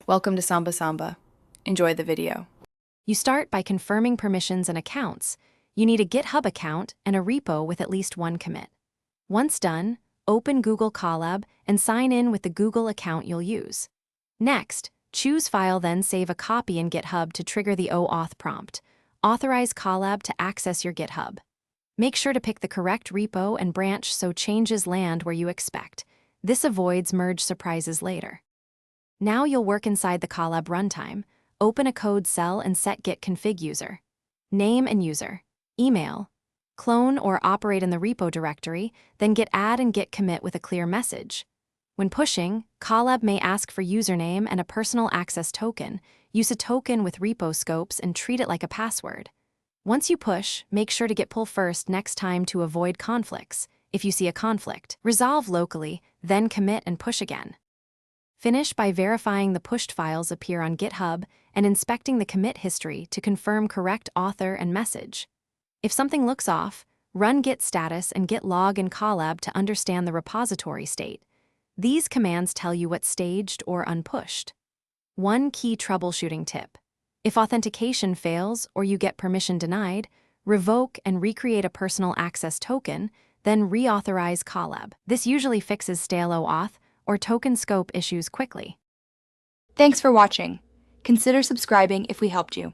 Welcome to Samba Samba. Enjoy the video. You start by confirming permissions and accounts. You need a GitHub account and a repo with at least one commit. Once done, open Google Colab and sign in with the Google account you'll use. Next, choose File, then save a copy in GitHub to trigger the OAuth prompt. Authorize Colab to access your GitHub. Make sure to pick the correct repo and branch so changes land where you expect. This avoids merge surprises later. Now you'll work inside the Colab runtime. Open a code cell and set git config user. Name and user. Email. Clone or operate in the repo directory, then git add and git commit with a clear message. When pushing, Colab may ask for username and a personal access token. Use a token with repo scopes and treat it like a password. Once you push, make sure to git pull first next time to avoid conflicts. If you see a conflict, resolve locally, then commit and push again. Finish by verifying the pushed files appear on GitHub and inspecting the commit history to confirm correct author and message. If something looks off, run git status and git log in Colab to understand the repository state. These commands tell you what's staged or unpushed. One key troubleshooting tip: if authentication fails or you get permission denied, revoke and recreate a personal access token, then reauthorize Colab. This usually fixes stale OAuth or token scope issues quickly. Thanks for watching. Consider subscribing if we helped you.